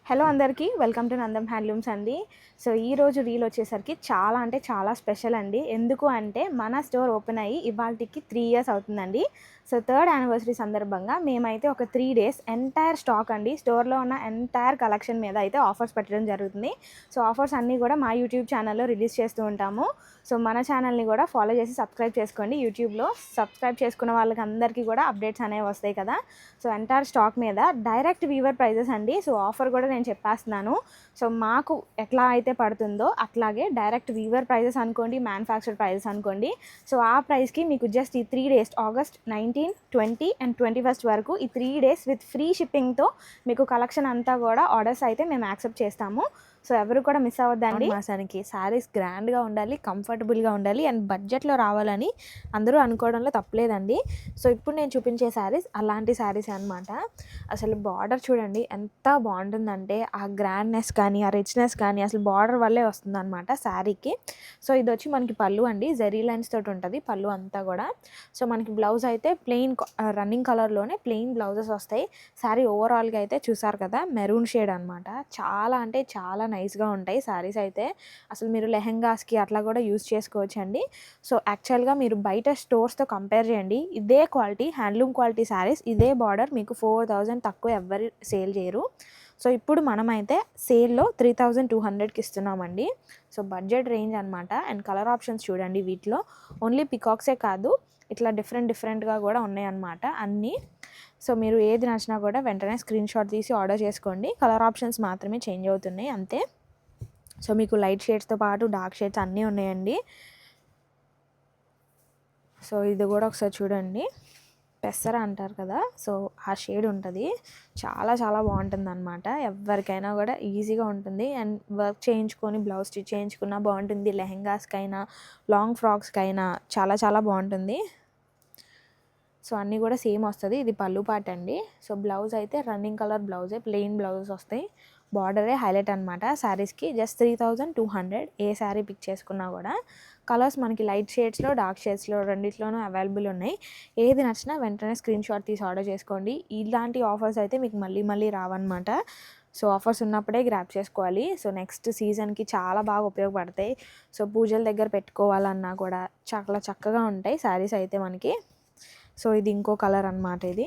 Hello అందరికీ welcome to Nandam handlooms అండి. So ఈరోజు రీల్ వచ్చేసరికి చాలా అంటే చాలా స్పెషల్ అండి. ఎందుకు అంటే మన స్టోర్ ఓపెన్ అయ్యి ఇవాళకి 3 ఇయర్స్ అవుతుందండి. సో 3rd యానివర్సరీ సందర్భంగా మేమైతే ఒక 3 days ఎంటైర్ స్టాక్ అండి, స్టోర్లో ఉన్న ఎంటైర్ కలెక్షన్ మీద అయితే ఆఫర్స్ పెట్టడం జరుగుతుంది. సో ఆఫర్స్ అన్నీ కూడా మా యూట్యూబ్ ఛానల్లో రిలీజ్ చేస్తూ ఉంటాము. సో మన ఛానల్ని కూడా ఫాలో చేసి సబ్స్క్రైబ్ చేసుకోండి. యూట్యూబ్లో సబ్స్క్రైబ్ చేసుకున్న వాళ్ళకి అందరికీ కూడా అప్డేట్స్ అనేవి వస్తాయి కదా. సో ఎంటైర్ స్టాక్ మీద డైరెక్ట్ వీవర్ ప్రైజెస్ అండి. సో ఆఫర్ కూడా నేను చెప్పేస్తున్నాను. సో మాకు ఎట్లా అయితే పడుతుందో అట్లాగే డైరెక్ట్ వీవర్ ప్రైజెస్ అనుకోండి, మ్యానుఫ్యాక్చర్ ప్రైజెస్ అనుకోండి. సో ఆ ప్రైస్కి మీకు జస్ట్ ఈ 3 days August 19, 20 and 21st వరకు ఈ 3 days విత్ ఫ్రీ షిప్పింగ్తో మీకు కలెక్షన్ అంతా కూడా ఆర్డర్స్ అయితే మేము యాక్సెప్ట్ చేస్తాము. సో ఎవరు కూడా మిస్ అవ్వద్దండి. మాసానికి శారీస్ గ్రాండ్గా ఉండాలి, కంఫర్టబుల్గా ఉండాలి అండ్ బడ్జెట్లో రావాలని అందరూ అనుకోవడంలో తప్పలేదండి. సో ఇప్పుడు నేను చూపించే శారీస్ అలాంటి శారీస్ అనమాట. అసలు బార్డర్ చూడండి ఎంత బాగుంటుందంటే ఆ గ్రాండ్నెస్ కానీ ఆ రిచ్నెస్ కానీ అసలు బార్డర్ వల్లే వస్తుంది అనమాట శారీకి. సో ఇది వచ్చి మనకి పళ్ళు అండి, జెరీ లైన్స్ తోటి ఉంటుంది పళ్ళు అంతా కూడా. సో మనకి బ్లౌజ్ అయితే ప్లెయిన్ రన్నింగ్ కలర్లోనే ప్లెయిన్ బ్లౌజెస్ వస్తాయి. శారీ ఓవరాల్గా అయితే చూసారు కదా మెరూన్ షేడ్ అనమాట. చాలా అంటే చాలా నైస్గా ఉంటాయి శారీస్ అయితే. అసలు మీరు లెహెంగాస్కి అట్లా కూడా యూజ్ చేసుకోవచ్చు అండి. సో యాక్చువల్గా మీరు బయట స్టోర్స్తో కంపేర్ చేయండి, ఇదే క్వాలిటీ హ్యాండ్లూమ్ క్వాలిటీ శారీస్ ఇదే బార్డర్ మీకు 4,000 తక్కువ ఎవరు సేల్ చేయరు. సో ఇప్పుడు మనమైతే సేల్లో 3,200కి ఇస్తున్నామండి. సో బడ్జెట్ రేంజ్ అనమాట. అండ్ కలర్ ఆప్షన్స్ చూడండి, వీటిలో ఓన్లీ పికాక్సే కాదు ఇట్లా డిఫరెంట్గా కూడా ఉన్నాయన్నమాట అన్నీ. సో మీరు ఏది నచ్చినా కూడా వెంటనే స్క్రీన్ షాట్ తీసి ఆర్డర్ చేసుకోండి. కలర్ ఆప్షన్స్ మాత్రమే చేంజ్ అవుతున్నాయి అంతే. సో మీకు లైట్ షేడ్స్తో పాటు డార్క్ షేడ్స్ అన్నీ ఉన్నాయండి. సో ఇది కూడా ఒకసారి చూడండి, పెసర అంటారు కదా, సో ఆ షేడ్ ఉంటుంది. చాలా చాలా బాగుంటుంది అనమాట. ఎవరికైనా కూడా ఈజీగా ఉంటుంది అండ్ వర్క్ చేయించుకొని బ్లౌజ్ స్టిచ్ చేయించుకున్నా బాగుంటుంది. లెహెంగాస్కైనా లాంగ్ ఫ్రాక్స్కైనా చాలా చాలా బాగుంటుంది. సో అన్నీ కూడా సేమ్ వస్తుంది. ఇది పళ్ళు పార్ట్ అండి. సో బ్లౌజ్ అయితే రన్నింగ్ కలర్ బ్లౌజే, ప్లెయిన్ బ్లౌజెస్ వస్తాయి. బార్డరే హైలైట్ అనమాట శారీస్కి. జస్ట్ 3,200 ఏ శారీ పిక్ చేసుకున్నా కూడా. కలర్స్ మనకి లైట్ షేడ్స్లో డార్క్ షేడ్స్లో రెండిట్లోనూ అవైలబుల్ ఉన్నాయి. ఏది నచ్చినా వెంటనే స్క్రీన్ షాట్ తీసి ఆర్డర్ చేసుకోండి. ఇలాంటి ఆఫర్స్ అయితే మీకు మళ్ళీ మళ్ళీ రావన్నమాట. సో ఆఫర్స్ ఉన్నప్పుడే గ్రాప్ చేసుకోవాలి. సో నెక్స్ట్ సీజన్కి చాలా బాగా ఉపయోగపడతాయి. సో పూజల దగ్గర పెట్టుకోవాలన్నా కూడా చాలా చక్కగా ఉంటాయి శారీస్ అయితే మనకి. సో ఇది ఇంకో కలర్ అనమాట. ఇది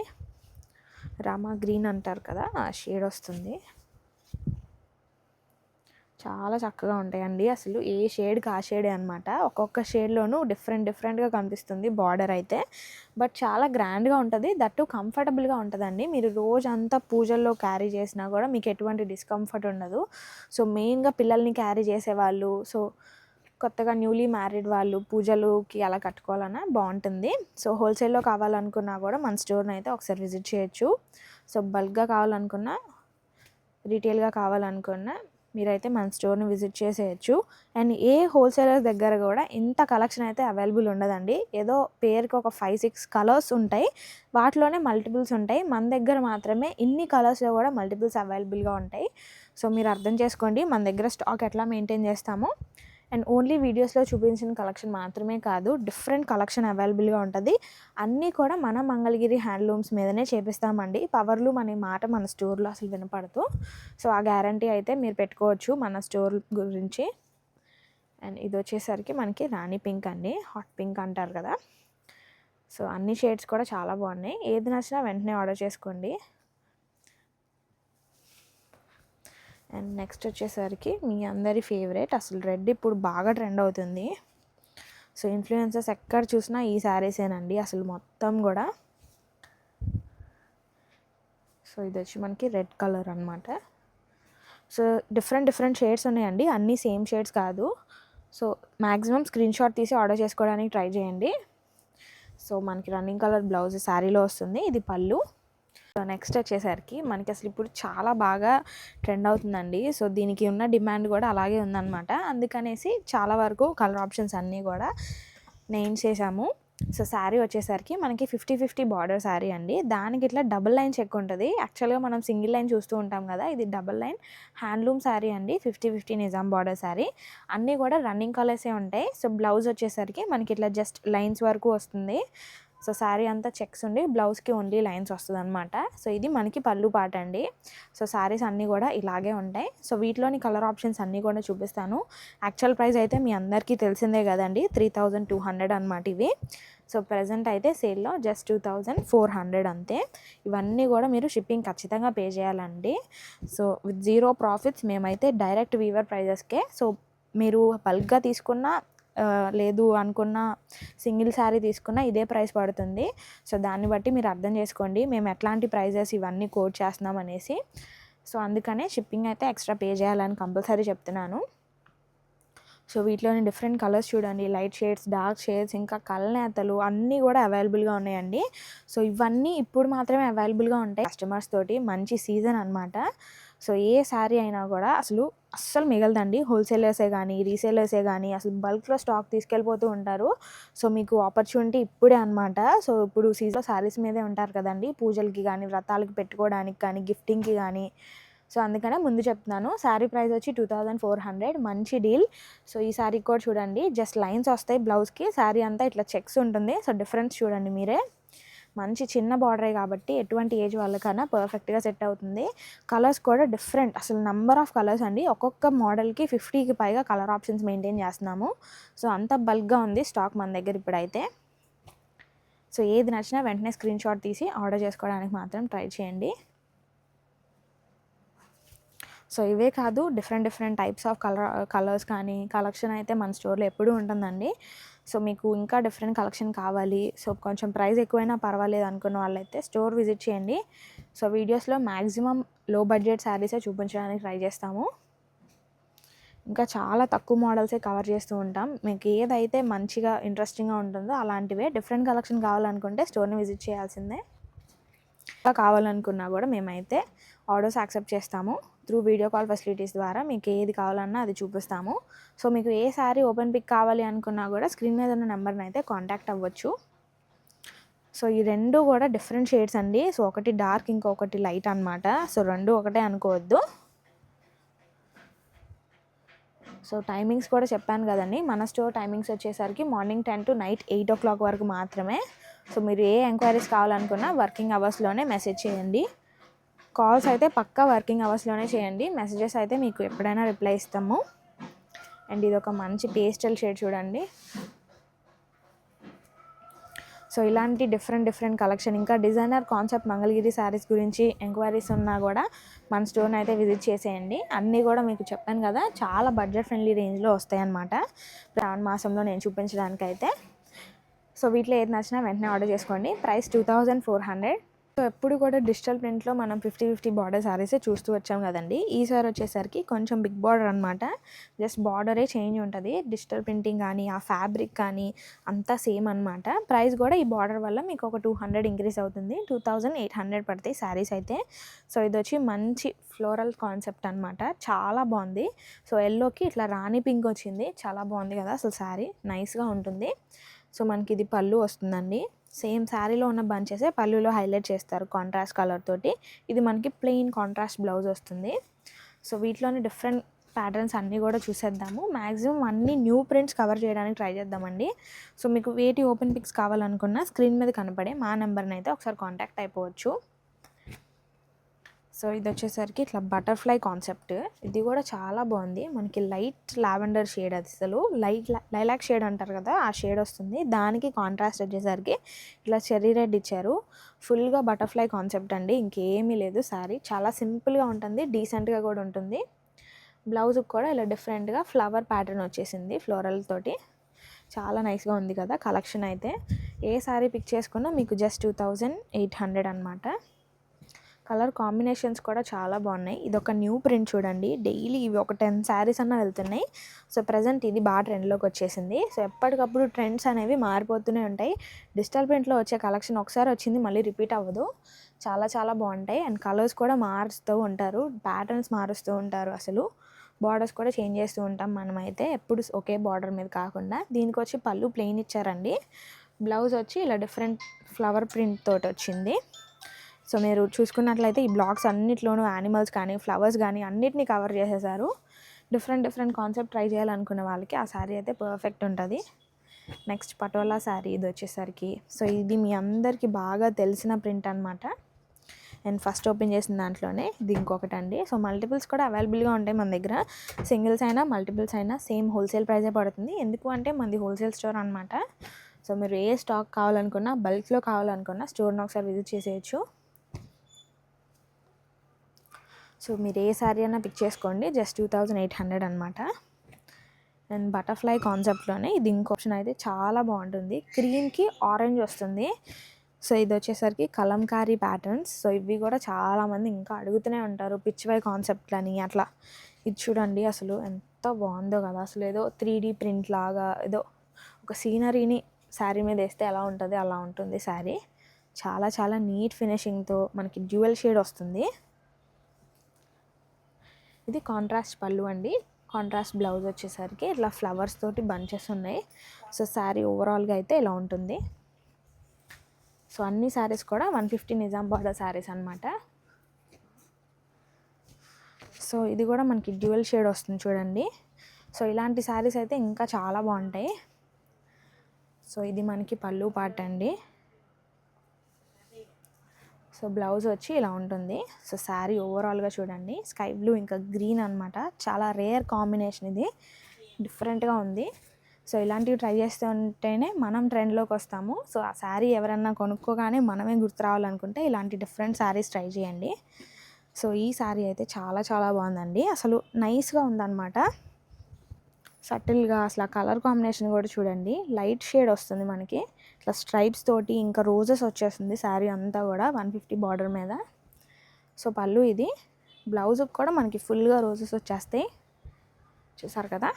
రామా గ్రీన్ అంటారు కదా, ఆ షేడ్ వస్తుంది. చాలా చక్కగా ఉంటాయండి. అసలు ఏ షేడ్కి ఆ షేడే అనమాట. ఒక్కొక్క షేడ్లోనూ డిఫరెంట్గా కనిపిస్తుంది బార్డర్ అయితే. బట్ చాలా గ్రాండ్గా ఉంటుంది, దట్టు కంఫర్టబుల్గా ఉంటుందండి. మీరు రోజంతా పూజల్లో క్యారీ చేసినా కూడా మీకు ఎటువంటి డిస్కంఫర్ట్ ఉండదు. సో మెయిన్గా పిల్లల్ని క్యారీ చేసేవాళ్ళు, సో కొత్తగా న్యూలీ మ్యారీడ్ వాళ్ళు పూజలుకి అలా కట్టుకోవాలన్నా బాగుంటుంది. సో హోల్సేల్లో కావాలనుకున్నా కూడా మన స్టోర్ని అయితే ఒకసారి విజిట్ చేయొచ్చు. సో బల్క్గా కావాలనుకున్నా, రీటైల్గా కావాలనుకున్నా మీరైతే మన స్టోర్ని విజిట్ చేసేయచ్చు. అండ్ ఏ హోల్సేలర్ దగ్గర కూడా ఇంత కలెక్షన్ అయితే అవైలబుల్ ఉండదండి. ఏదో పేరుకి ఒక 5-6 కలర్స్ ఉంటాయి, వాటిలోనే మల్టిపుల్స్ ఉంటాయి. మన దగ్గర మాత్రమే ఇన్ని కలర్స్లో కూడా మల్టిపుల్స్ అవైలబుల్గా ఉంటాయి. సో మీరు అర్థం చేసుకోండి మన దగ్గర స్టాక్ ఎట్లా మెయింటైన్ చేస్తామో. అండ్ ఓన్లీ వీడియోస్లో చూపించిన కలెక్షన్ మాత్రమే కాదు, డిఫరెంట్ కలెక్షన్ అవైలబుల్గా ఉంటుంది. అన్నీ కూడా మన మంగళగిరి హ్యాండ్లూమ్స్ మీదనే చేపిస్తామండి. పవర్లూమ్ అనే మాట మన స్టోర్లో అసలు వినపడదు. సో ఆ గ్యారంటీ అయితే మీరు పెట్టుకోవచ్చు మన స్టోర్ గురించి. అండ్ ఇది వచ్చేసరికి మనకి రాణి పింక్ అండి, హాట్ పింక్ అంటారు కదా. సో అన్ని షేడ్స్ కూడా చాలా బాగున్నాయి. ఏది నచ్చినా వెంటనే ఆర్డర్ చేసుకోండి. అండ్ నెక్స్ట్ వచ్చేసరికి మీ అందరి ఫేవరెట్, అసలు రెడ్ ఇప్పుడు బాగా ట్రెండ్ అవుతుంది. సో ఇన్ఫ్లుయెన్సర్స్ ఎక్కడ చూసినా ఈ శారీసేనండి అసలు మొత్తం కూడా. సో ఇది వచ్చి మనకి రెడ్ కలర్ అనమాట. సో డిఫరెంట్ షేడ్స్ ఉన్నాయండి, అన్నీ సేమ్ షేడ్స్ కాదు. సో మ్యాక్సిమం స్క్రీన్ షాట్ తీసి ఆర్డర్ చేసుకోవడానికి ట్రై చేయండి. సో మనకి రన్నింగ్ కలర్ బ్లౌజ్ శారీలో వస్తుంది. ఇది పళ్ళు. సో నెక్స్ట్ వచ్చేసరికి మనకి అసలు ఇప్పుడు చాలా బాగా ట్రెండ్ అవుతుందండి. సో దీనికి ఉన్న డిమాండ్ కూడా అలాగే ఉందన్నమాట. అందుకనేసి చాలా వరకు కలర్ ఆప్షన్స్ అన్నీ కూడా నేమ్స్ చేసాము. సో శారీ వచ్చేసరికి మనకి 50-50 బార్డర్ శారీ అండి. దానికి ఇట్లా డబుల్ లైన్ చెక్ ఉంటుంది. యాక్చువల్గా మనం సింగిల్ లైన్ చూస్తూ ఉంటాం కదా, ఇది డబుల్ లైన్ హ్యాండ్లూమ్ శారీ అండి. 50-50 నిజాం బార్డర్ శారీ. అన్నీ కూడా రన్నింగ్ కలర్సే ఉంటాయి. సో బ్లౌజ్ వచ్చేసరికి మనకి ఇట్లా జస్ట్ లైన్స్ వరకు వస్తుంది. సో శారీ అంతా చెక్స్ ఉండి బ్లౌజ్కి ఓన్లీ లైన్స్ వస్తుంది అనమాట. సో ఇది మనకి పళ్ళు పాట అండి. సో శారీస్ అన్నీ కూడా ఇలాగే ఉంటాయి. సో వీటిలోని కలర్ ఆప్షన్స్ అన్నీ కూడా చూపిస్తాను. యాక్చువల్ ప్రైస్ అయితే మీ అందరికీ తెలిసిందే కదండి, 3200 అనమాట ఇవి. సో ప్రజెంట్ అయితే సేల్లో జస్ట్ 2400 అంతే. ఇవన్నీ కూడా మీరు షిప్పింగ్ ఖచ్చితంగా పే చేయాలండి. సో విత్ జీరో ప్రాఫిట్స్ మేమైతే డైరెక్ట్ వీవర్ ప్రైజెస్కే. సో మీరు బల్క్గా తీసుకున్న లేదు అనుకున్న సింగిల్ శారీ తీసుకున్న ఇదే ప్రైస్ పడుతుంది. సో దాన్ని బట్టి మీరు అర్థం చేసుకోండి మేము ఎట్లాంటి ప్రైజెస్ ఇవన్నీ కోట్ చేస్తున్నాం అనేసి. సో అందుకనే షిప్పింగ్ అయితే ఎక్స్ట్రా పే చేయాలని కంపల్సరీ చెప్తున్నాను. సో వీటిలోని డిఫరెంట్ కలర్స్ చూడండి, లైట్ షేడ్స్, డార్క్ షేడ్స్, ఇంకా కళ్ళనేతలు అన్నీ కూడా అవైలబుల్గా ఉన్నాయండి. సో ఇవన్నీ ఇప్పుడు మాత్రమే అవైలబుల్గా ఉంటాయి కస్టమర్స్ తోటి. మంచి సీజన్ అనమాట. సో ఏ శారీ అయినా కూడా అస్సలు మిగలదండి. హోల్సేలర్సే కానీ రీసేలర్సే కానీ అసలు బల్క్లో స్టాక్ తీసుకెళ్ళిపోతూ ఉంటారు. సో మీకు ఆపర్చునిటీ ఇప్పుడే అనమాట. సో ఇప్పుడు సీజన్ శారీస్ మీదే ఉంటారు కదండి, పూజలకి కానీ వ్రతాలకి పెట్టుకోవడానికి కానీ గిఫ్టింగ్కి కానీ. సో అందుకనే ముందు చెప్తున్నాను. శారీ ప్రైస్ వచ్చి 2400, మంచి డీల్. సో ఈ శారీ కూడా చూడండి, జస్ట్ లైన్స్ వస్తాయి బ్లౌజ్కి, శారీ అంతా ఇట్లా చెక్స్ ఉంటుంది. సో డిఫరెన్స్ చూడండి మీరే. మంచి చిన్న బార్డరే కాబట్టి ఎటువంటి ఏజ్ వాళ్ళకన్నా పర్ఫెక్ట్గా సెట్ అవుతుంది. కలర్స్ కూడా డిఫరెంట్, అసలు నెంబర్ ఆఫ్ కలర్స్ అండి. ఒక్కొక్క మోడల్కి 50కి పైగా కలర్ ఆప్షన్స్ మెయింటైన్ చేస్తున్నాము. సో అంత బల్క్గా ఉంది స్టాక్ మన దగ్గర ఇప్పుడైతే. సో ఏది నచ్చినా వెంటనే స్క్రీన్ షాట్ తీసి ఆర్డర్ చేసుకోవడానికి మాత్రం ట్రై చేయండి. సో ఇవే కాదు, డిఫరెంట్ టైప్స్ ఆఫ్ కలర్స్ కానీ కలెక్షన్ అయితే మన స్టోర్లో ఎప్పుడూ ఉంటుందండి. సో మీకు ఇంకా డిఫరెంట్ కలెక్షన్ కావాలి, సో కొంచెం ప్రైస్ ఎక్కువైనా పర్వాలేదు అనుకున్న వాళ్ళైతే స్టోర్ విజిట్ చేయండి. సో వీడియోస్లో మ్యాక్సిమం లో బడ్జెట్ శారీసే చూపించడానికి ట్రై చేస్తాము. ఇంకా చాలా తక్కువ మోడల్సే కవర్ చేస్తూ ఉంటాం. మీకు ఏదైతే మంచిగా ఇంట్రెస్టింగ్గా ఉంటుందో అలాంటివే. డిఫరెంట్ కలెక్షన్ కావాలనుకుంటే స్టోర్ని విజిట్ చేయాల్సిందే. ఇంకా కావాలనుకున్నా కూడా మేమైతే ఆర్డర్స్ యాక్సెప్ట్ చేస్తాము త్రూ వీడియో కాల్ ఫెసిలిటీస్ ద్వారా. మీకు ఏది కావాలన్నా అది చూపిస్తాము. సో మీకు ఏ శారీ ఓపెన్ పిక్ కావాలి అనుకున్నా కూడా స్క్రీన్ మీద ఉన్న నెంబర్ని అయితే కాంటాక్ట్ అవ్వచ్చు. సో ఈ రెండు కూడా డిఫరెంట్ షేడ్స్ అండి. సో ఒకటి డార్క్, ఇంకొకటి లైట్ అనమాట. సో రెండు ఒకటే అనుకోవద్దు. సో టైమింగ్స్ కూడా చెప్పాను కదండి, మన స్టోర్ టైమింగ్స్ వచ్చేసరికి మార్నింగ్ 10 to నైట్ 8 o'clock వరకు మాత్రమే. సో మీరు ఏ ఎంక్వైరీస్ కావాలనుకున్నా వర్కింగ్ అవర్స్లోనే మెసేజ్ చేయండి. కాల్స్ అయితే పక్కా వర్కింగ్ అవర్స్లోనే చేయండి. మెసేజెస్ అయితే మీకు ఎప్పుడైనా రిప్లై ఇస్తాము. అండ్ ఇది ఒక మంచి పేస్టల్ షేడ్ చూడండి. సో ఇలాంటి డిఫరెంట్ కలెక్షన్, ఇంకా డిజైనర్ కాన్సెప్ట్ మంగళగిరి శారీస్ గురించి ఎంక్వైరీస్ ఉన్నా కూడా మన స్టోర్ని అయితే విజిట్ చేసేయండి. అన్నీ కూడా మీకు చెప్పాను కదా, చాలా బడ్జెట్ ఫ్రెండ్లీ రేంజ్లో వస్తాయన్నమాట శ్రావణ మాసంలో నేను చూపించడానికైతే. సో వీటిలో ఏది నచ్చినా వెంటనే ఆర్డర్ చేసుకోండి. ప్రైస్ 2400. సో ఎప్పుడు కూడా డిజిటల్ ప్రింట్లో మనం 50-50 బార్డర్ శారీసే చూస్తూ వచ్చాం కదండి. ఈసారి వచ్చేసరికి కొంచెం బిగ్ బార్డర్ అనమాట. జస్ట్ బార్డరే చేంజ్ ఉంటుంది. డిజిటల్ ప్రింటింగ్ కానీ ఆ ఫ్యాబ్రిక్ కానీ అంతా సేమ్ అనమాట. ప్రైస్ కూడా ఈ బార్డర్ వల్ల మీకు ఒక 200 ఇంక్రీజ్ అవుతుంది. 2800 పడతాయి శారీస్ అయితే. సో ఇది వచ్చి మంచి ఫ్లోరల్ కాన్సెప్ట్ అనమాట, చాలా బాగుంది. సో ఎల్లోకి ఇట్లా రాణి పింక్ వచ్చింది, చాలా బాగుంది కదా అసలు. శారీ నైస్గా ఉంటుంది. సో మనకి ఇది పళ్ళు వస్తుందండి. సేమ్ శారీలో ఉన్న బంచెసే పళ్ళులో హైలైట్ చేస్తారు కాంట్రాస్ట్ కలర్ తోటి. ఇది మనకి ప్లెయిన్ కాంట్రాస్ట్ బ్లౌజ్ వస్తుంది. సో వీటిలోని డిఫరెంట్ ప్యాటర్న్స్ అన్నీ కూడా చూసేద్దాము. మ్యాక్సిమం అన్ని న్యూ ప్రింట్స్ కవర్ చేయడానికి ట్రై చేద్దామండి. సో మీకు వేటి ఓపెన్ పిక్స్ కావాలనుకున్నా స్క్రీన్ మీద కనపడే మా నెంబర్ని అయితే ఒకసారి కాంటాక్ట్ అయిపోవచ్చు. సో ఇది వచ్చేసరికి ఇట్లా బటర్ఫ్లై కాన్సెప్ట్. ఇది కూడా చాలా బాగుంది. మనకి లైట్ లావెండర్ షేడ్, అది అసలు లైలాక్ షేడ్ అంటారు కదా, ఆ షేడ్ వస్తుంది. దానికి కాంట్రాస్ట్ వచ్చేసరికి ఇట్లా చెర్రీ రెడ్ ఇచ్చారు. ఫుల్గా బటర్ఫ్లై కాన్సెప్ట్ అండి, ఇంకేమీ లేదు. శారీ చాలా సింపుల్గా ఉంటుంది, డీసెంట్గా కూడా ఉంటుంది. బ్లౌజ్కి కూడా ఇలా డిఫరెంట్గా ఫ్లవర్ ప్యాటర్న్ వచ్చేసింది ఫ్లోరల్ తోటి. చాలా నైస్గా ఉంది కదా కలెక్షన్ అయితే. ఏ శారీ పిక్ చేసుకున్నా మీకు జస్ట్ 2800 అనమాట. కలర్ కాంబినేషన్స్ కూడా చాలా బాగున్నాయి. ఇది ఒక న్యూ ప్రింట్ చూడండి. డైలీ ఇవి ఒక 10 శారీస్ అన్న వెళ్తున్నాయి. సో ప్రజెంట్ ఇది బాగా ట్రెండ్లోకి వచ్చేసింది. సో ఎప్పటికప్పుడు ట్రెండ్స్ అనేవి మారిపోతూనే ఉంటాయి. డిజిటల్ ప్రింట్లో వచ్చే కలెక్షన్ ఒకసారి వచ్చింది మళ్ళీ రిపీట్ అవ్వదు. చాలా బాగుంటాయి. అండ్ కలర్స్ కూడా మారుస్తూ ఉంటారు, ప్యాటర్న్స్ మారుస్తూ ఉంటారు. అసలు బార్డర్స్ కూడా చేంజ్ చేస్తూ ఉంటాం మనమైతే, ఎప్పుడు ఒకే బార్డర్ మీద కాకుండా. దీనికి వచ్చి పళ్ళు ప్లెయిన్ ఇచ్చారండి. బ్లౌజ్ వచ్చి ఇలా డిఫరెంట్ ఫ్లవర్ ప్రింట్ తోటి వచ్చింది. సో మీరు చూసుకున్నట్లయితే ఈ బ్లాక్స్ అన్నిట్లోనూ యానిమల్స్ కానీ ఫ్లవర్స్ కానీ అన్నిటినీ కవర్ చేసేసారు. డిఫరెంట్ కాన్సెప్ట్ ట్రై చేయాలనుకున్న వాళ్ళకి ఆ శారీ అయితే పర్ఫెక్ట్ ఉంటుంది. నెక్స్ట్ పటోలా శారీ ఇది వచ్చేసరికి. సో ఇది మీ అందరికీ బాగా తెలిసిన ప్రింట్ అనమాట. అండ్ ఫస్ట్ ఓపెన్ చేసిన దాంట్లోనే ఇది ఇంకొకటి అండి. సో మల్టిపుల్స్ కూడా అవైలబుల్గా ఉంటాయి మన దగ్గర. సింగిల్స్ అయినా మల్టిపుల్స్ అయినా సేమ్ హోల్సేల్ ప్రైజే పడుతుంది. ఎందుకు అంటే మనది హోల్సేల్ స్టోర్ అనమాట. సో మీరు ఏ స్టాక్ కావాలనుకున్నా, బల్క్లో కావాలనుకున్నా స్టోర్ని ఒకసారి విజిట్ చేసేయచ్చు. సో మీరు ఏ శారీ అయినా పిక్ చేసుకోండి. జస్ట్ 2800 అనమాట. అండ్ బటర్ఫ్లై కాన్సెప్ట్లోనే ఇది ఇంకో ఆప్షన్ అయితే చాలా బాగుంటుంది. క్రీమ్కి ఆరెంజ్ వస్తుంది. సో ఇది వచ్చేసరికి కలంకారీ ప్యాటర్న్స్. సో ఇవి కూడా చాలామంది ఇంకా అడుగుతూనే ఉంటారు పిచ్చివై కాన్సెప్ట్లని అట్లా. ఇది చూడండి అసలు ఎంత బాగుందో కదా. అసలు ఏదో 3D ప్రింట్ లాగా ఏదో ఒక సీనరీని శారీ మీద వేస్తే ఎలా ఉంటుంది అలా ఉంటుంది శారీ. చాలా చాలా నీట్ ఫినిషింగ్తో మనకి డ్యూయల్ షేడ్ వస్తుంది. ఇది కాంట్రాస్ట్ పళ్ళు అండి. కాంట్రాస్ట్ బ్లౌజ్ వచ్చేసరికి ఇట్లా ఫ్లవర్స్ తోటి బంచెస్ ఉన్నాయి. సో శారీ ఓవరాల్గా అయితే ఇలా ఉంటుంది. సో అన్ని శారీస్ కూడా 150 నిజాం బార్డర్ శారీస్ అనమాట. సో ఇది కూడా మనకి డ్యూయల్ షేడ్ వస్తుంది చూడండి. సో ఇలాంటి శారీస్ అయితే ఇంకా చాలా బాగుంటాయి. సో ఇది మనకి పళ్ళు పార్ట్ అండి. సో బ్లౌజ్ వచ్చి ఇలా ఉంటుంది. సో శారీ ఓవరాల్గా చూడండి స్కై బ్లూ ఇంకా గ్రీన్ అనమాట. చాలా రేర్ కాంబినేషన్, ఇది డిఫరెంట్గా ఉంది. సో ఇలాంటివి ట్రై చేస్తూ ఉంటేనే మనం ట్రెండ్లోకి వస్తాము. సో ఆ శారీ ఎవరన్నా కొనుక్కోగానే మనమే గుర్తు రావాలనుకుంటే ఇలాంటి డిఫరెంట్ శారీస్ ట్రై చేయండి. సో ఈ శారీ అయితే చాలా చాలా బాగుందండి. అసలు నైస్గా ఉందన్నమాట. సటిల్గా అసలు ఆ కలర్ కాంబినేషన్ కూడా చూడండి లైట్ షేడ్ వస్తుంది మనకి. ఇట్లా స్ట్రైప్స్ తోటి ఇంకా రోజెస్ వచ్చేస్తుంది శారీ అంతా కూడా 150 బార్డర్ మీద. సో పళ్ళు ఇది. బ్లౌజ్కి కూడా మనకి ఫుల్గా రోజెస్ వచ్చేస్తాయి. చూసారు కదా,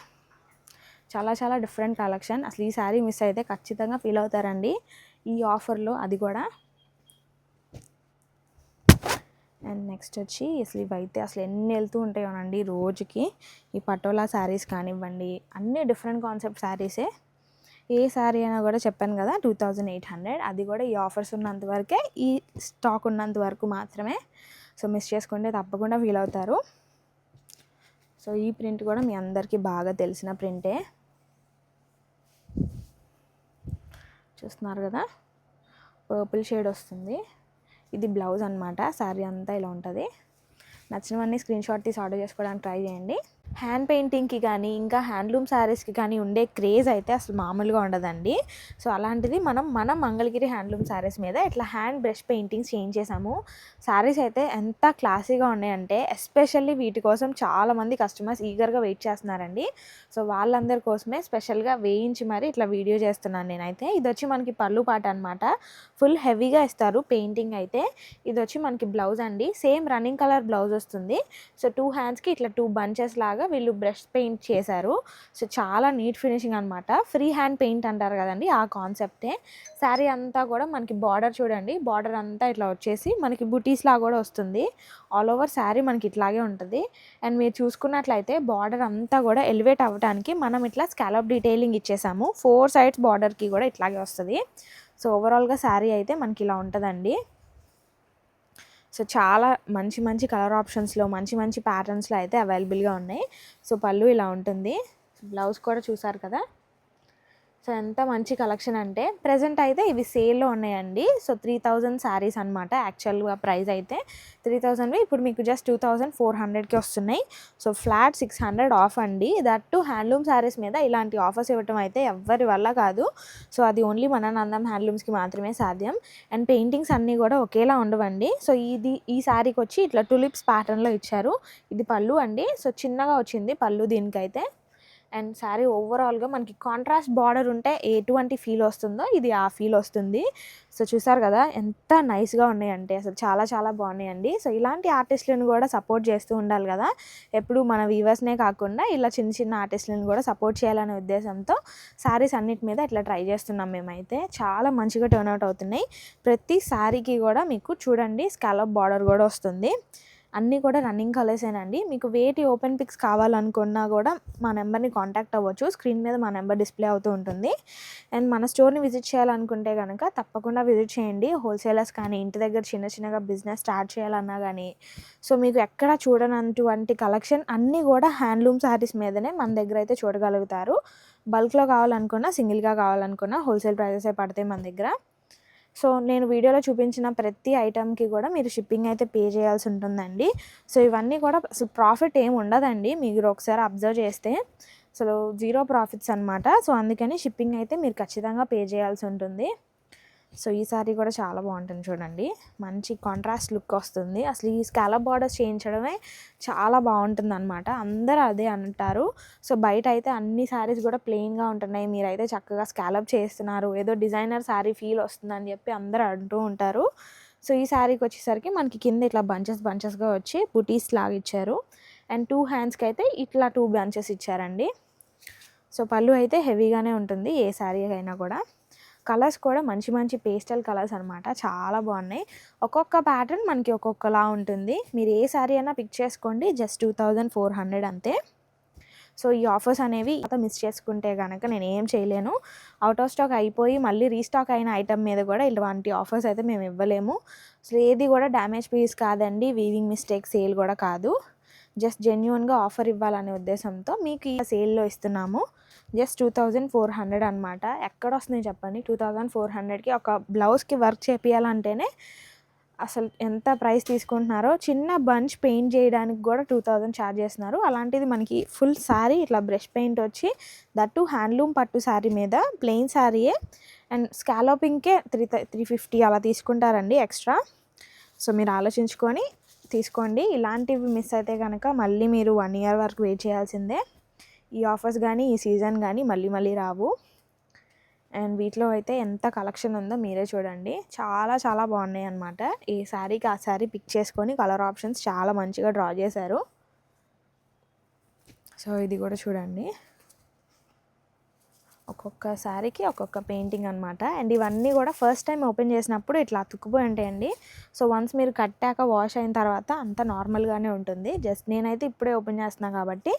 చాలా చాలా డిఫరెంట్ కలెక్షన్. అసలు ఈ శారీ మిస్ అయితే ఖచ్చితంగా ఫీల్ అవుతారండి ఈ ఆఫర్లో, అది కూడా. అండ్ నెక్స్ట్ వచ్చి అసలు ఇవైతే అసలు ఎన్ని వెళ్తూ ఉంటాయోనండి రోజుకి. ఈ పటోలా శారీస్ కానివ్వండి, అన్నీ డిఫరెంట్ కాన్సెప్ట్ శారీసే. ఏ శారీ అయినా కూడా చెప్పాను కదా 2800. అది కూడా ఈ ఆఫర్స్ ఉన్నంత వరకే, ఈ స్టాక్ ఉన్నంత వరకు మాత్రమే. సో మిస్ చేసుకుంటే తప్పకుండా ఫీల్ అవుతారు. సో ఈ ప్రింట్ కూడా మీ అందరికీ బాగా తెలిసిన ప్రింటే. చూస్తున్నారు కదా, పర్పుల్ షేడ్ వస్తుంది. ఇది బ్లౌజ్ అనమాట. శారీ అంతా ఇలా ఉంటుంది. నచ్చినవన్నీ స్క్రీన్ షాట్ తీసి ఆర్డర్ చేసుకోవడానికి ట్రై చేయండి. హ్యాండ్ పెయింటింగ్కి కానీ ఇంకా హ్యాండ్లూమ్ శారీస్కి కానీ ఉండే క్రేజ్ అయితే అసలు మామూలుగా ఉండదండి. సో అలాంటిది మనం మంగళగిరి హ్యాండ్లూమ్ శారీస్ మీద ఇట్లా హ్యాండ్ బ్రష్ పెయింటింగ్స్ చేయించేసాము. శారీస్ అయితే ఎంత క్లాసీగా ఉన్నాయంటే ఎస్పెషల్లీ వీటి కోసం చాలామంది కస్టమర్స్ ఈగర్గా వెయిట్ చేస్తున్నారండి. సో వాళ్ళందరి కోసమే స్పెషల్గా వేయించి మరి ఇట్లా వీడియో చేస్తున్నాను నేనైతే. ఇది వచ్చి మనకి పళ్ళు పాట అనమాట. ఫుల్ హెవీగా ఇస్తారు పెయింటింగ్ అయితే. ఇది వచ్చి మనకి బ్లౌజ్ అండి. సేమ్ రన్నింగ్ కలర్ బ్లౌజ్ వస్తుంది. సో 2 హ్యాండ్స్కి ఇట్లా 2 బంచెస్ లాగా వీళ్ళు బ్రష్ పెయింట్ చేశారు. సో చాలా నీట్ ఫినిషింగ్ అనమాట. ఫ్రీ హ్యాండ్ పెయింట్ అంటారు కదండి, ఆ కాన్సెప్టే. శారీ అంతా కూడా మనకి బార్డర్ చూడండి, బార్డర్ అంతా ఇట్లా వచ్చేసి మనకి బుటీస్ లాగా కూడా వస్తుంది. ఆల్ ఓవర్ శారీ మనకి ఇట్లాగే ఉంటుంది. అండ్ మీరు చూసుకున్నట్లయితే బార్డర్ అంతా కూడా ఎలివేట్ అవ్వడానికి మనం ఇట్లా స్కాలప్ డీటెయిలింగ్ ఇచ్చేసాము. 4 సైడ్స్ బార్డర్కి కూడా ఇట్లాగే వస్తుంది. సో ఓవరాల్గా శారీ అయితే మనకి ఇలా ఉంటుందండి. సో చాలా మంచి మంచి కలర్ ఆప్షన్స్లో మంచి మంచి ప్యాటర్న్స్లో అయితే అవైలబుల్గా ఉన్నాయి. సో పళ్ళు ఇలా ఉంటుంది. బ్లౌజ్ కూడా చూసారు కదా. సో ఎంత మంచి కలెక్షన్ అంటే ప్రెజెంట్ అయితే ఇవి సేల్లో ఉన్నాయండి. సో 3000 శారీస్ అనమాట. యాక్చువల్గా ప్రైస్ అయితే 3000, ఇప్పుడు మీకు జస్ట్ 2400కి వస్తున్నాయి. సో ఫ్లాట్ 600 ఆఫ్ అండి. దట్ టు హ్యాండ్లూమ్ శారీస్ మీద ఇలాంటి ఆఫర్స్ ఇవ్వటం అయితే ఎవ్వరి వల్ల కాదు. సో అది ఓన్లీ మన నందం హ్యాండ్లూమ్స్కి మాత్రమే సాధ్యం. అండ్ పెయింటింగ్స్ అన్నీ కూడా ఒకేలా ఉండవండి. సో ఈ శారీకి వచ్చి ఇట్లా టులిప్స్ ప్యాటర్న్లో ఇచ్చారు. ఇది పళ్ళు అండి. సో చిన్నగా వచ్చింది పళ్ళు దీనికైతే. అండ్ శారీ ఓవరాల్గా మనకి కాంట్రాస్ట్ బార్డర్ ఉంటే ఎటువంటి ఫీల్ వస్తుందో ఇది ఆ ఫీల్ వస్తుంది. సో చూసారు కదా ఎంత నైస్గా ఉన్నాయంటే అసలు చాలా చాలా బాగున్నాయండి. సో ఇలాంటి ఆర్టిస్టులను కూడా సపోర్ట్ చేస్తూ ఉండాలి కదా. ఎప్పుడు మన వీవర్స్నే కాకుండా ఇలా చిన్న చిన్న ఆర్టిస్టులను కూడా సపోర్ట్ చేయాలనే ఉద్దేశంతో శారీస్ అన్నిటి మీద ఇట్లా ట్రై చేస్తున్నాం మేమైతే. చాలా మంచిగా టర్న్అవుట్ అవుతున్నాయి. ప్రతి శారీకి కూడా మీకు చూడండి స్కాలప్ బార్డర్ కూడా వస్తుంది. అన్నీ కూడా రన్నింగ్ కలర్సేనండి. మీకు వేటి ఓపెన్ పిక్స్ కావాలనుకున్నా కూడా మా నెంబర్ని కాంటాక్ట్ అవ్వచ్చు. స్క్రీన్ మీద మా నెంబర్ డిస్ప్లే అవుతూ ఉంటుంది. అండ్ మన స్టోర్ని విజిట్ చేయాలనుకుంటే కనుక తప్పకుండా విజిట్ చేయండి. హోల్సేలర్స్ కానీ ఇంటి దగ్గర చిన్న చిన్నగా బిజినెస్ స్టార్ట్ చేయాలన్నా కానీ సో మీకు ఎక్కడ చూడనటువంటి కలెక్షన్ అన్నీ కూడా హ్యాండ్లూమ్ శారీస్ మీదనే మన దగ్గర అయితే చూడగలుగుతారు. బల్క్లో కావాలనుకున్నా, సింగిల్గా కావాలనుకున్నా హోల్సేల్ ప్రైజెసే పడతాయి మన దగ్గర. సో నేను వీడియోలో చూపించిన ప్రతి ఐటెంకి కూడా మీరు షిప్పింగ్ అయితే పే చేయాల్సి ఉంటుందండి. సో ఇవన్నీ కూడా అసలు ప్రాఫిట్ ఏమి ఉండదండి, మీరు ఒకసారి అబ్జర్వ్ చేస్తే అసలు జీరో ప్రాఫిట్స్ అనమాట. సో అందుకని షిప్పింగ్ అయితే మీరు ఖచ్చితంగా పే చేయాల్సి ఉంటుంది. సో ఈ సారీ కూడా చాలా బాగుంటుంది చూడండి, మంచి కాంట్రాస్ట్ లుక్ వస్తుంది. అసలు ఈ స్కాలప్ బార్డర్స్ చేయించడమే చాలా బాగుంటుంది అనమాట, అందరూ అదే అంటారు. సో బయట అయితే అన్ని శారీస్ కూడా ప్లెయిన్గా ఉంటున్నాయి, మీరైతే చక్కగా స్కాలప్ చేస్తున్నారు, ఏదో డిజైనర్ శారీ ఫీల్ వస్తుందని చెప్పి అందరూ అంటూ ఉంటారు. సో ఈ శారీకి వచ్చేసరికి మనకి కింద ఇట్లా బంచెస్గా వచ్చి బుటీస్ లాగా ఇచ్చారు. అండ్ 2 హ్యాండ్స్కి అయితే ఇట్లా 2 బంచెస్ ఇచ్చారండి. సో పళ్ళు అయితే హెవీగానే ఉంటుంది ఏ శారీ అయినా కూడా. కలర్స్ కూడా మంచి మంచి పేస్టల్ కలర్స్ అనమాట, చాలా బాగున్నాయి. ఒక్కొక్క ప్యాటర్న్ మనకి ఒక్కొక్కలా ఉంటుంది. మీరు ఏ శారీ అయినా పిక్ చేసుకోండి, జస్ట్ 2400 అంతే. సో ఈ ఆఫర్స్ అనేవి మిస్ చేసుకుంటే కనుక నేను ఏం చేయలేను. అవుట్ ఆఫ్ స్టాక్ అయిపోయి మళ్ళీ రీస్టాక్ అయిన ఐటమ్ మీద కూడా ఇలాంటి ఆఫర్స్ అయితే మేము ఇవ్వలేము. అసలు ఏది కూడా డ్యామేజ్ పీస్ కాదండి, వీవింగ్ మిస్టేక్ సేల్ కూడా కాదు. జస్ట్ జెన్యున్గా ఆఫర్ ఇవ్వాలనే ఉద్దేశంతో మీకు ఈ సేల్లో ఇస్తున్నాము. జస్ట్ 2400 అనమాట. ఎక్కడ వస్తుంది చెప్పండి 2400కి? ఒక బ్లౌజ్కి వర్క్ చేపియాలంటేనే అసలు ఎంత ప్రైస్ తీసుకుంటున్నారో. చిన్న బంచ్ పెయింట్ చేయడానికి కూడా 2000 ఛార్జ్ చేస్తున్నారు. అలాంటిది మనకి ఫుల్ శారీ ఇట్లా బ్రష్ పెయింట్ వచ్చి, దట్టు హ్యాండ్లూమ్ పట్టు శారీ మీద ప్లెయిన్ శారీయే అండ్ స్కాలోపింగ్కే 350 అలా తీసుకుంటారండి ఎక్స్ట్రా. సో మీరు ఆలోచించుకొని తీసుకోండి. ఇలాంటివి మిస్ అయితే కనుక మళ్ళీ మీరు 1 year వరకు వెయిట్ చేయాల్సిందే. ఈ ఆఫర్స్ కానీ ఈ సీజన్ కానీ మళ్ళీ రావు. అండ్ వీటిలో అయితే ఎంత కలెక్షన్ ఉందో మీరే చూడండి, చాలా చాలా బాగున్నాయి అన్నమాట. ఈ శారీకి ఆ శారీ పిక్ చేసుకొని కలర్ ఆప్షన్స్ చాలా మంచిగా డ్రా చేశారు. సో ఇది కూడా చూడండి, ఒక్కొక్క శారీకి ఒక్కొక్క పెయింటింగ్ అనమాట. అండ్ ఇవన్నీ కూడా ఫస్ట్ టైం ఓపెన్ చేసినప్పుడు ఇట్లా అతుక్కుపోయి ఉంటాయండి. సో వన్స్ మీరు కట్టాక వాష్ అయిన తర్వాత అంతా నార్మల్గానే ఉంటుంది. జస్ట్ నేనైతే ఇప్పుడే ఓపెన్ చేస్తున్నాను కాబట్టి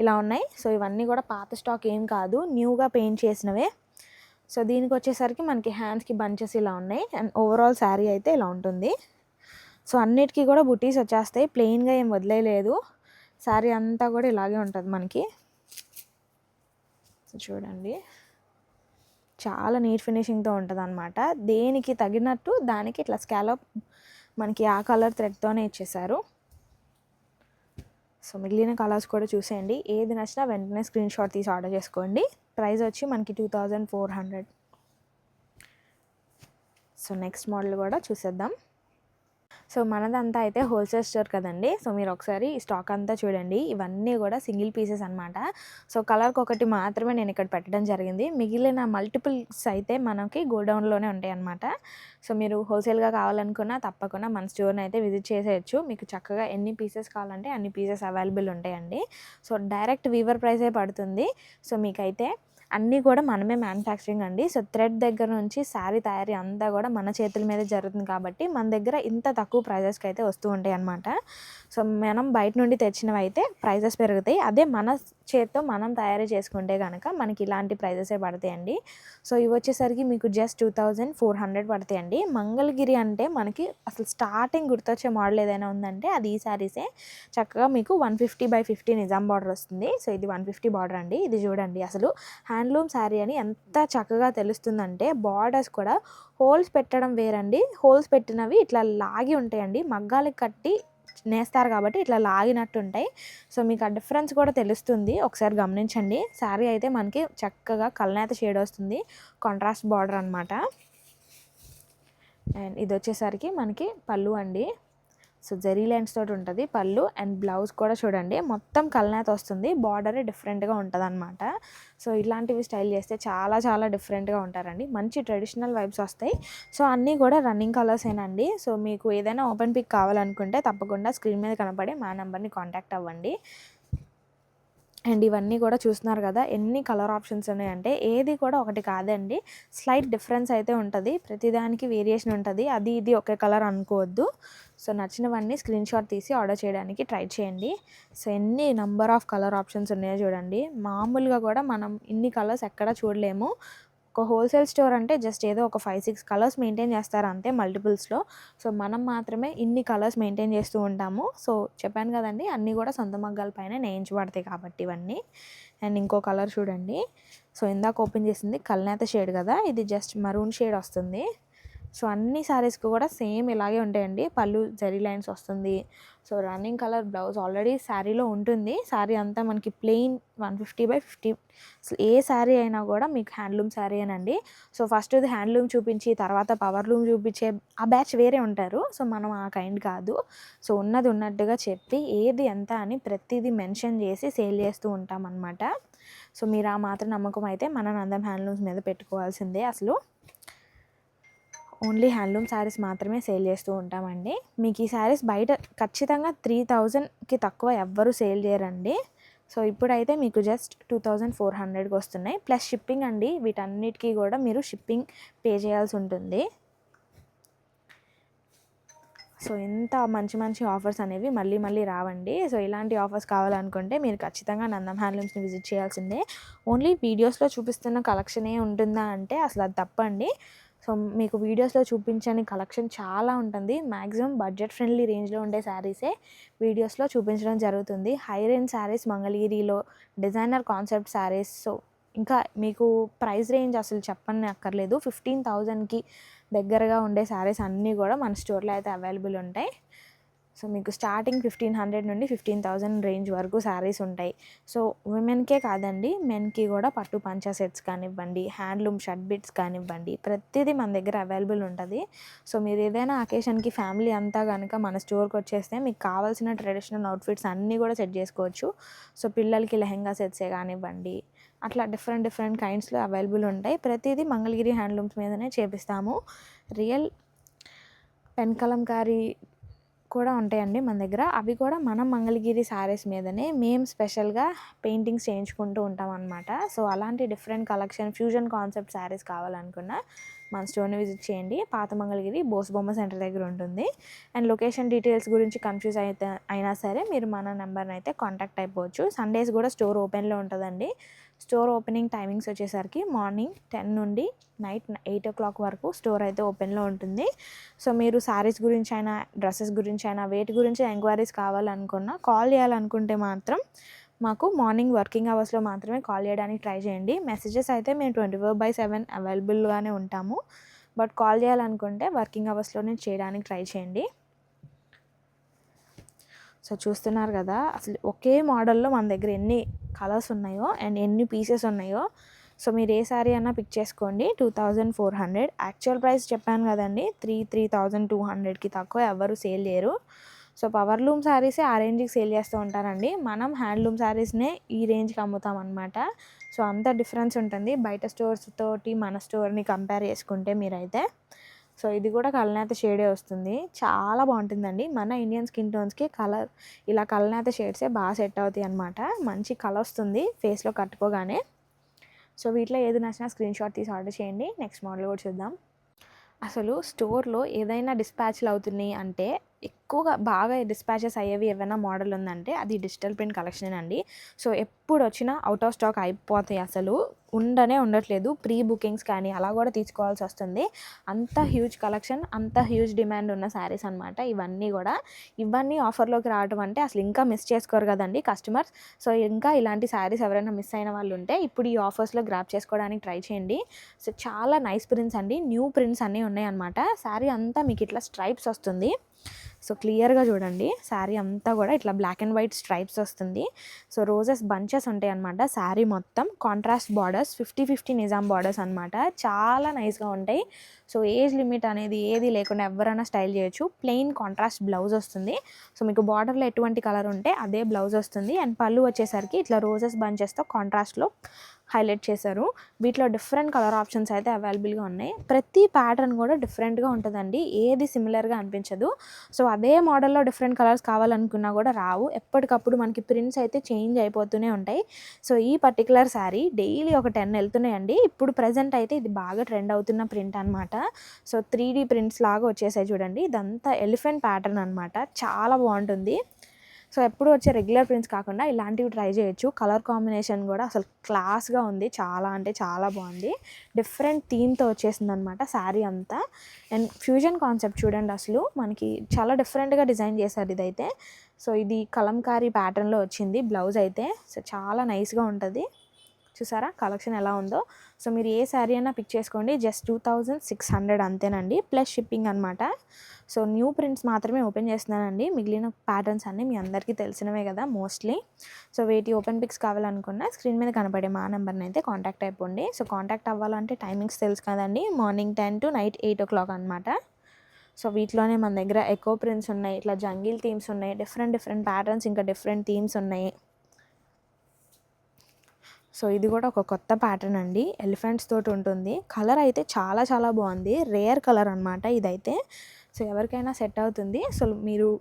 ఇలా ఉన్నాయి. సో ఇవన్నీ కూడా పాత స్టాక్ ఏం కాదు, న్యూగా పెయింట్ చేసినవే. సో దీనికి వచ్చేసరికి మనకి హ్యాండ్స్కి బంచెస్ ఇలా ఉన్నాయి. అండ్ ఓవరాల్ శారీ అయితే ఇలా ఉంటుంది. సో అన్నిటికీ కూడా బుటీస్ వచ్చేస్తాయి, ప్లెయిన్గా ఏం వదిలేయలేదు. శారీ అంతా కూడా ఇలాగే ఉంటుంది మనకి. సో చూడండి, చాలా నీట్ ఫినిషింగ్తో ఉంటుంది అనమాట. దేనికి తగినట్టు దానికి ఇట్లా స్కాలప్ మనకి ఆ కలర్ థ్రెడ్తోనే ఇచ్చేసారు. సో మిగిలిన కలర్స్ కూడా చూసేయండి, ఏది నచ్చినా వెంటనే స్క్రీన్ షాట్ తీసి ఆర్డర్ చేసుకోండి. ప్రైస్ వచ్చి మనకి 2400. సో నెక్స్ట్ మోడల్ కూడా చూసేద్దాం. సో మనదంతా అయితే హోల్సేల్ స్టోర్ కదండి. సో మీరు ఒకసారి స్టాక్ అంతా చూడండి, ఇవన్నీ కూడా సింగిల్ పీసెస్ అనమాట. సో కలర్కి ఒకటి మాత్రమే నేను ఇక్కడ పెట్టడం జరిగింది, మిగిలిన మల్టిపుల్స్ అయితే మనకి గోడౌన్లోనే ఉంటాయి అన్నమాట. సో మీరు హోల్సేల్గా కావాలనుకున్నా తప్పకుండా మన స్టోర్ని అయితే విజిట్ చేసేయచ్చు. మీకు చక్కగా ఎన్ని పీసెస్ కావాలంటే అన్ని పీసెస్ అవైలబుల్ ఉంటాయండి. సో డైరెక్ట్ వీవర్ ప్రైసే పడుతుంది. సో మీకైతే అన్నీ కూడా మనమే మ్యానుఫ్యాక్చరింగ్ అండి. సో థ్రెడ్ దగ్గర నుంచి శారీ తయారీ అంతా కూడా మన చేతుల మీద జరుగుతుంది కాబట్టి మన దగ్గర ఇంత తక్కువ ప్రైజెస్కి అయితే వస్తూ ఉంటాయి అన్నమాట. సో మనం బయట నుండి తెచ్చినవి అయితే ప్రైజెస్ పెరుగుతాయి, అదే మన చేత్తో మనం తయారీ చేసుకుంటే కనుక మనకి ఇలాంటి ప్రైజెసే పడతాయండి. సో ఇవి వచ్చేసరికి మీకు జస్ట్ 2400 పడతాయండి. మంగళగిరి అంటే మనకి అసలు స్టార్టింగ్ గుర్తొచ్చే మోడల్ ఏదైనా ఉందంటే అది ఈ శారీసే. చక్కగా మీకు 150/50 నిజాం బార్డర్ వస్తుంది. సో ఇది 150 బార్డర్ అండి. ఇది చూడండి, అసలు హ్యాండ్లూమ్ శారీ అని ఎంత చక్కగా తెలుస్తుందంటే బార్డర్స్ కూడా హోల్స్ పెట్టడం వేరండి. హోల్స్ పెట్టినవి ఇట్లా లాగి ఉంటాయండి, మగ్గాలకి కట్టి నేస్తారు కాబట్టి ఇట్లా లాగినట్టు ఉంటాయి. సో మీకు ఆ డిఫరెన్స్ కూడా తెలుస్తుంది, ఒకసారి గమనించండి. శారీ అయితే మనకి చక్కగా కల్నేత షేడ్ వస్తుంది, కాంట్రాస్ట్ బార్డర్ అనమాట. అండ్ ఇది వచ్చేసరికి మనకి పళ్ళు అండి. సో జరీ లైన్స్ తోటి ఉంటుంది పళ్ళు. అండ్ బ్లౌజ్ కూడా చూడండి మొత్తం కల్నేత వస్తుంది, బార్డరే డిఫరెంట్గా ఉంటుంది అనమాట. సో ఇలాంటివి స్టైల్ చేస్తే చాలా చాలా డిఫరెంట్గా ఉంటారండి, మంచి ట్రెడిషనల్ వైబ్స్ వస్తాయి. సో అన్నీ కూడా రన్నింగ్ కలర్స్ ఏనండి. సో మీకు ఏదైనా ఓపెన్ పిక్ కావాలనుకుంటే తప్పకుండా స్క్రీన్ మీద కనపడే మా నెంబర్ని కాంటాక్ట్ అవ్వండి. అండ్ ఇవన్నీ కూడా చూస్తున్నారు కదా ఎన్ని కలర్ ఆప్షన్స్ ఉన్నాయంటే, ఏది కూడా ఒకటి కాదండి, స్లైట్ డిఫరెన్స్ అయితే ఉంటుంది, ప్రతిదానికి వేరియేషన్ ఉంటుంది. అది ఇది ఒకే కలర్ అనుకోవద్దు. సో నచ్చినవన్నీ స్క్రీన్ షాట్ తీసి ఆర్డర్ చేయడానికి ట్రై చేయండి. సో ఎన్ని నెంబర్ ఆఫ్ కలర్ ఆప్షన్స్ ఉన్నాయో చూడండి, మామూలుగా కూడా మనం ఇన్ని కలర్స్ ఎక్కడా చూడలేము. ఒక హోల్సేల్ స్టోర్ అంటే జస్ట్ ఏదో ఒక 5-6 కలర్స్ మెయింటైన్ చేస్తారు అంతే మల్టిపుల్స్లో. సో మనం మాత్రమే ఇన్ని కలర్స్ మెయింటైన్ చేస్తూ ఉంటాము. సో చెప్పాను కదండి, అన్నీ కూడా సొంత మగ్గాల పైన నేయించబడతాయి కాబట్టి ఇవన్నీ. అండ్ ఇంకో కలర్ చూడండి. సో ఇందాక ఓపెన్ చేసింది కల్నేత షేడ్ కదా, ఇది జస్ట్ మరూన్ షేడ్ వస్తుంది. సో అన్ని శారీస్కి కూడా సేమ్ ఇలాగే ఉంటాయండి. పళ్ళు జరీ లైన్స్ వస్తుంది. So running colour blouse already శారీలో ఉంటుంది. శారీ అంతా మనకి ప్లెయిన్ 150/50. ఏ శారీ అయినా కూడా మీకు హ్యాండ్లూమ్ శారీ అనండి. సో ఫస్ట్ ఇది హ్యాండ్లూమ్ చూపించి తర్వాత పవర్లూమ్ చూపించే ఆ బ్యాచ్ వేరే ఉంటారు. సో మనం ఆ కైండ్ కాదు. సో ఉన్నది ఉన్నట్టుగా చెప్పి ఏది ఎంత అని ప్రతిదీ మెన్షన్ చేసి సేల్ చేస్తూ ఉంటాం అన్నమాట. సో మీరు ఆ మాత్రం నమ్మకం అయితే మన నందం హ్యాండ్లూమ్స్ మీద పెట్టుకోవాల్సిందే. అసలు ఓన్లీ హ్యాండ్లూమ్ శారీస్ మాత్రమే సేల్ చేస్తూ ఉంటామండి. మీకు ఈ శారీస్ బయట ఖచ్చితంగా 3000కి తక్కువ ఎవ్వరూ సేల్ చేయరండి. సో ఇప్పుడైతే మీకు జస్ట్ 2400కి వస్తున్నాయి. ప్లస్ షిప్పింగ్ అండి. వీటన్నిటికీ కూడా మీరు షిప్పింగ్ పే చేయాల్సి ఉంటుంది. సో ఇంత మంచి మంచి ఆఫర్స్ అనేవి మళ్ళీ మళ్ళీ రావండి. సో ఇలాంటి ఆఫర్స్ కావాలనుకుంటే మీరు ఖచ్చితంగా నందం హ్యాండ్లూమ్స్ని విజిట్ చేయాల్సిందే. ఓన్లీ వీడియోస్లో చూపిస్తున్న కలెక్షనే ఉంటుందా అంటే అసలు అది తప్పండి. సో మీకు వీడియోస్లో చూపించని కలెక్షన్ చాలా ఉంటుంది. మ్యాక్సిమం బడ్జెట్ ఫ్రెండ్లీ రేంజ్లో ఉండే శారీసే వీడియోస్లో చూపించడం జరుగుతుంది. హై రేంజ్ శారీస్ మంగళగిరిలో, డిజైనర్ కాన్సెప్ట్ శారీస్, సో ఇంకా మీకు ప్రైస్ రేంజ్ అసలు చెప్పని అక్కర్లేదు. 15,000కి దగ్గరగా ఉండే శారీస్ అన్నీ కూడా మన స్టోర్లో అయితే అవైలబుల్ ఉంటాయి. సో మీకు స్టార్టింగ్ 1500 నుండి 15,000 రేంజ్ వరకు శారీస్ ఉంటాయి. సో విమెన్కే కాదండి, మెన్కి కూడా పట్టు పంచా సెట్స్ కానివ్వండి, హ్యాండ్లూమ్ షర్ట్ బిట్స్ కానివ్వండి, ప్రతిదీ మన దగ్గర అవైలబుల్ ఉంటుంది. సో మీరు ఏదైనా అకేషన్కి ఫ్యామిలీ అంతా కనుక మన స్టోర్కి వచ్చేస్తే మీకు కావాల్సిన ట్రెడిషనల్ అవుట్ఫిట్స్ అన్నీ కూడా సెట్ చేసుకోవచ్చు. సో పిల్లలకి లెహెంగా సెట్సే కానివ్వండి, అట్లా డిఫరెంట్ కైండ్స్లో అవైలబుల్ ఉంటాయి. ప్రతిదీ మంగళగిరి హ్యాండ్లూమ్స్ మీదనే చేపిస్తాము. రియల్ పెన్ కలంకారీ కూడా ఉంటాయండి మన దగ్గర. అవి కూడా మనం మంగళగిరి శారీస్ మీదనే మేము స్పెషల్గా పెయింటింగ్స్ చేయించుకుంటూ ఉంటాం అన్నమాట. సో అలాంటి different collection fusion concept saris కావాలనుకున్నా మన స్టోర్ని విజిట్ చేయండి. పాత మంగళగిరి బోస్బొమ్మ సెంటర్ దగ్గర ఉంటుంది. అండ్ లొకేషన్ డీటెయిల్స్ గురించి కన్ఫ్యూజ్ అయినా సరే మీరు మన నెంబర్ని అయితే కాంటాక్ట్ అయిపోవచ్చు. సండేస్ కూడా స్టోర్ ఓపెన్లో ఉంటుందండి. స్టోర్ ఓపెనింగ్ టైమింగ్స్ వచ్చేసరికి మార్నింగ్ 10 నుండి నైట్ 8 o'clock వరకు స్టోర్ అయితే ఓపెన్లో ఉంటుంది. సో మీరు శారీస్ గురించి అయినా, డ్రెస్సెస్ గురించి అయినా, వేటి గురించి ఎంక్వైరీస్ కావాలనుకున్నా, కాల్ చేయాలనుకుంటే మాత్రం మాకు మార్నింగ్ వర్కింగ్ అవర్స్లో మాత్రమే కాల్ చేయడానికి ట్రై చేయండి. మెసేజెస్ అయితే మేము 24/7 అవైలబుల్గానే ఉంటాము. బట్ కాల్ చేయాలనుకుంటే వర్కింగ్ అవర్స్లోనే చేయడానికి ట్రై చేయండి. సో చూస్తున్నారు కదా, అసలు ఒకే మోడల్లో మన దగ్గర ఎన్ని కలర్స్ ఉన్నాయో అండ్ ఎన్ని పీసెస్ ఉన్నాయో. సో మీరు ఏ శారీ అన్నా పిక్ చేసుకోండి. 2400 యాక్చువల్ ప్రైస్ చెప్పాను కదండి. 3,200కి తక్కువ ఎవరు సేల్ చేయరు. సో పవర్లూమ్ శారీసే ఆ రేంజ్కి సేల్ చేస్తూ ఉంటారండి. మనం హ్యాండ్లూమ్ శారీస్నే ఈ రేంజ్కి అమ్ముతాం అనమాట. సో అంత డిఫరెన్స్ ఉంటుంది బయట స్టోర్స్ తోటి మన స్టోర్ని కంపేర్ చేసుకుంటే మీరైతే. సో ఇది కూడా కలనేత షేడే వస్తుంది. చాలా బాగుంటుందండి. మన ఇండియన్ స్కిన్ టోన్స్కి కలర్ ఇలా కలనేత షేడ్సే బాగా సెట్ అవుతాయి అనమాట. మంచి కలర్ వస్తుంది ఫేస్లో కట్టుకోగానే. సో వీటిలో ఏది నచ్చినా స్క్రీన్ షాట్ తీసి ఆర్డర్ చేయండి. నెక్స్ట్ మోడల్ కూడా చూద్దాం. అసలు స్టోర్లో ఏదైనా డిస్పాచ్లు అవుతున్నాయి అంటే ఎక్కువగా బాగా డిస్పాచెస్ అయ్యేవి ఏమైనా మోడల్ ఉందంటే అది డిజిటల్ ప్రింట్ కలెక్షన్ అండి. సో ఎప్పుడు వచ్చినా అవుట్ ఆఫ్ స్టాక్ అయిపోతాయి. అసలు ఉండట్లేదు. ప్రీ బుకింగ్స్ కానీ అలా కూడా తీసుకోవాల్సి వస్తుంది. అంత హ్యూజ్ కలెక్షన్, అంత హ్యూజ్ డిమాండ్ ఉన్న శారీస్ అనమాట ఇవన్నీ ఆఫర్లోకి రావడం అంటే అసలు ఇంకా మిస్ చేసుకోరు కదండి కస్టమర్స్. సో ఇంకా ఇలాంటి శారీస్ ఎవరైనా మిస్ అయిన వాళ్ళు ఉంటే ఇప్పుడు ఈ ఆఫర్స్లో గ్రాప్ చేసుకోవడానికి ట్రై చేయండి. సో చాలా నైస్ ప్రింట్స్ అండి, న్యూ ప్రింట్స్ అన్నీ ఉన్నాయి అనమాట. శారీ అంతా మీకు ఇట్లా స్ట్రైప్స్ వస్తుంది. సో క్లియర్గా చూడండి, శారీ అంతా కూడా ఇట్లా బ్లాక్ అండ్ వైట్ స్ట్రైప్స్ వస్తుంది. సో రోజెస్ బంచెస్ ఉంటాయి అనమాట. శారీ మొత్తం కాంట్రాస్ట్ బార్డర్స్ 50-50 నిజాం బార్డర్స్ అనమాట. చాలా నైస్గా ఉంటాయి. సో ఏజ్ లిమిట్ అనేది ఏది లేకుండా ఎవరైనా స్టైల్ చేయొచ్చు. ప్లెయిన్ కాంట్రాస్ట్ బ్లౌజ్ వస్తుంది. సో మీకు బార్డర్లో ఎటువంటి కలర్ ఉంటే అదే బ్లౌజ్ వస్తుంది. అండ్ పళ్ళు వచ్చేసరికి ఇట్లా రోజెస్ బంచెస్తో కాంట్రాస్ట్లో హైలైట్ చేశారు. వీటిలో డిఫరెంట్ కలర్ ఆప్షన్స్ అయితే అవైలబుల్గా ఉన్నాయి. ప్రతి ప్యాటర్న్ కూడా డిఫరెంట్గా ఉంటుందండి, ఏది సిమిలర్గా అనిపించదు. సో అదే మోడల్లో డిఫరెంట్ కలర్స్ కావాలనుకున్నా కూడా రావు. ఎప్పటికప్పుడు మనకి ప్రింట్స్ అయితే చేంజ్ అయిపోతూనే ఉంటాయి. సో ఈ పర్టికులర్ శారీ డైలీ ఒక 10 వెళ్తున్నాయండి. ఇప్పుడు ప్రజెంట్ అయితే ఇది బాగా ట్రెండ్ అవుతున్న ప్రింట్ అనమాట. సో 3D ప్రింట్స్ లాగా వచ్చేసాయి చూడండి. ఇదంతా ఎలిఫెంట్ ప్యాటర్న్ అనమాట. చాలా బాగుంటుంది. సో ఎప్పుడు వచ్చే రెగ్యులర్ ప్రింట్స్ కాకుండా ఇలాంటివి ట్రై చేయొచ్చు. కలర్ కాంబినేషన్ కూడా అసలు క్లాస్గా ఉంది, చాలా అంటే చాలా బాగుంది. డిఫరెంట్ థీమ్తో వచ్చేసిందనమాట శారీ అంతా. అండ్ ఫ్యూజన్ కాన్సెప్ట్ చూడండి, అసలు మనకి చాలా డిఫరెంట్గా డిజైన్ చేశారు ఇదైతే. సో ఇది కలంకారీ ప్యాటర్న్లో వచ్చింది బ్లౌజ్ అయితే. సో చాలా నైస్గా ఉంటుంది. చూసారా కలెక్షన్ ఎలా ఉందో. సో మీరు ఏ శారీ అయినా పిక్ చేసుకోండి, జస్ట్ 2600 అంతేనండి, ప్లస్ షిప్పింగ్ అనమాట. సో న్యూ ప్రింట్స్ మాత్రమే ఓపెన్ చేస్తున్నానండి, మిగిలిన ప్యాటర్న్స్ అన్నీ మీ అందరికీ తెలిసినవే కదా మోస్ట్లీ. సో వీటి ఓపెన్ పిక్స్ కావాలనుకున్నా స్క్రీన్ మీద కనపడే మా నెంబర్ని అయితే కాంటాక్ట్ అయిపోండి. సో కాంటాక్ట్ అవ్వాలంటే టైమింగ్స్ తెలుసు కదండి, మార్నింగ్ 10 to నైట్ 8 o'clock అనమాట. సో వీటిలోనే మన దగ్గర ఎకో ప్రింట్స్ ఉన్నాయి, ఇట్లా జంగిల్ థీమ్స్ ఉన్నాయి, డిఫరెంట్ ప్యాటర్న్స్, ఇంకా డిఫరెంట్ థీమ్స్ ఉన్నాయి. సో ఇది కూడా ఒక కొత్త ప్యాటర్న్ అండి, ఎలిఫెంట్స్ తోటి ఉంటుంది. కలర్ అయితే చాలా చాలా బాగుంది, రేర్ కలర్ అనమాట ఇదైతే. సో ఎవరికైనా సెట్ అవుతుంది. సో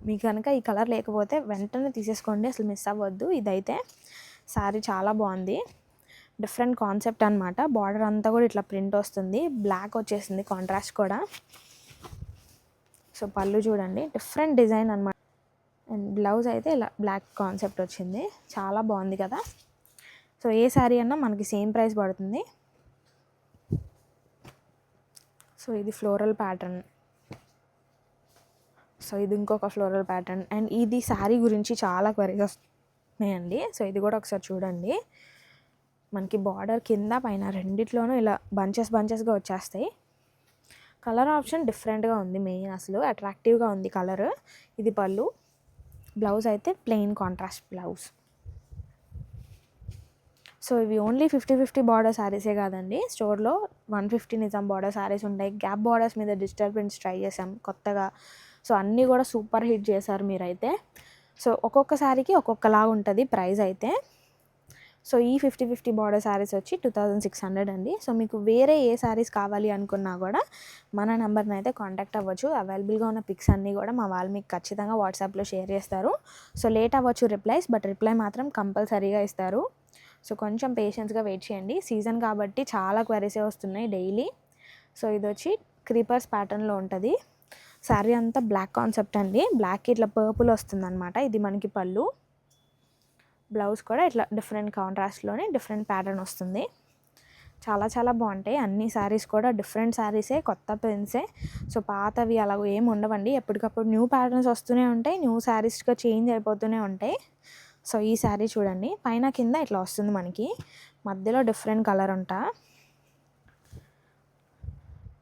మీకు కనుక ఈ కలర్ లేకపోతే వెంటనే తీసేసుకోండి, అసలు మిస్ అవ్వద్దు. ఇదైతే శారీ చాలా బాగుంది, డిఫరెంట్ కాన్సెప్ట్ అనమాట. బార్డర్ అంతా కూడా ఇట్లా ప్రింట్ వస్తుంది, బ్లాక్ వచ్చేసింది కాంట్రాస్ట్ కూడా. సో పళ్ళు చూడండి, డిఫరెంట్ డిజైన్ అనమాట. అండ్ బ్లౌజ్ అయితే ఇలా బ్లాక్ కాన్సెప్ట్ వచ్చింది, చాలా బాగుంది కదా. సో ఏ శారీ అన్నా మనకి సేమ్ ప్రైస్ పడుతుంది. సో ఇది ఫ్లోరల్ ప్యాటర్న్, సో ఇది ఇంకొక ఫ్లోరల్ ప్యాటర్న్. అండ్ ఇది శారీ గురించి చాలా క్వరీస్ వస్తున్నాయండి. సో ఇది కూడా ఒకసారి చూడండి, మనకి బార్డర్ కింద పైన రెండిట్లోనూ ఇలా బంచెస్గా వచ్చేస్తాయి. కలర్ ఆప్షన్ డిఫరెంట్గా ఉంది, మెయిన్ అసలు అట్రాక్టివ్గా ఉంది కలర్. ఇది పళ్ళు, బ్లౌజ్ అయితే ప్లెయిన్ కాంట్రాస్ట్ బ్లౌజ్. సో ఇవి ఓన్లీ 50-50 బార్డర్ శారీసే కాదండి, స్టోర్లో 150 నిజాం బార్డర్ శారీస్ ఉంటాయి. గ్యాప్ బార్డర్స్ మీద డిజిటల్ ప్రింట్స్ ట్రై చేసాం కొత్తగా. సో అన్నీ కూడా సూపర్ హిట్ చేశారు మీరైతే. సో ఒక్కొక్క శారీకి ఒక్కొక్కలాగా ఉంటుంది ప్రైస్ అయితే. సో ఈ 50-50 బార్డర్ శారీస్ వచ్చి 2600 అండి. సో మీకు వేరే ఏ శారీస్ కావాలి అనుకున్నా కూడా మన నెంబర్ని అయితే కాంటాక్ట్ అవ్వచ్చు. అవైలబుల్గా ఉన్న పిక్స్ అన్నీ కూడా మా వాళ్ళు మీకు ఖచ్చితంగా వాట్సాప్లో షేర్ చేస్తారు. సో లేట్ అవ్వచ్చు రిప్లైస్, బట్ రిప్లై మాత్రం కంపల్సరీగా ఇస్తారు. సో కొంచెం పేషెన్స్గా వెయిట్ చేయండి, సీజన్ కాబట్టి చాలా క్వరీసే వస్తున్నాయి డైలీ. సో ఇది వచ్చి క్రీపర్స్ ప్యాటర్న్లో ఉంటుంది. శారీ అంతా బ్లాక్ కాన్సెప్ట్ అండి, బ్లాక్కి ఇట్లా పర్పుల్ వస్తుంది అనమాట. ఇది మనకి పళ్ళు, బ్లౌజ్ కూడా ఇట్లా డిఫరెంట్ కాంట్రాస్ట్లోనే డిఫరెంట్ ప్యాటర్న్ వస్తుంది. చాలా చాలా బాగుంటాయి అన్ని శారీస్ కూడా, డిఫరెంట్ శారీసే, కొత్త ప్రింట్సే. సో పాతవి అలా ఏమి ఉండవండి, ఎప్పటికప్పుడు న్యూ ప్యాటర్న్స్ వస్తూనే ఉంటాయి, న్యూ శారీస్గా చేంజ్ అయిపోతూనే ఉంటాయి. సో ఈ శారీ చూడండి, పైన కింద ఇట్లా వస్తుంది మనకి, మధ్యలో డిఫరెంట్ కలర్ ఉంటా,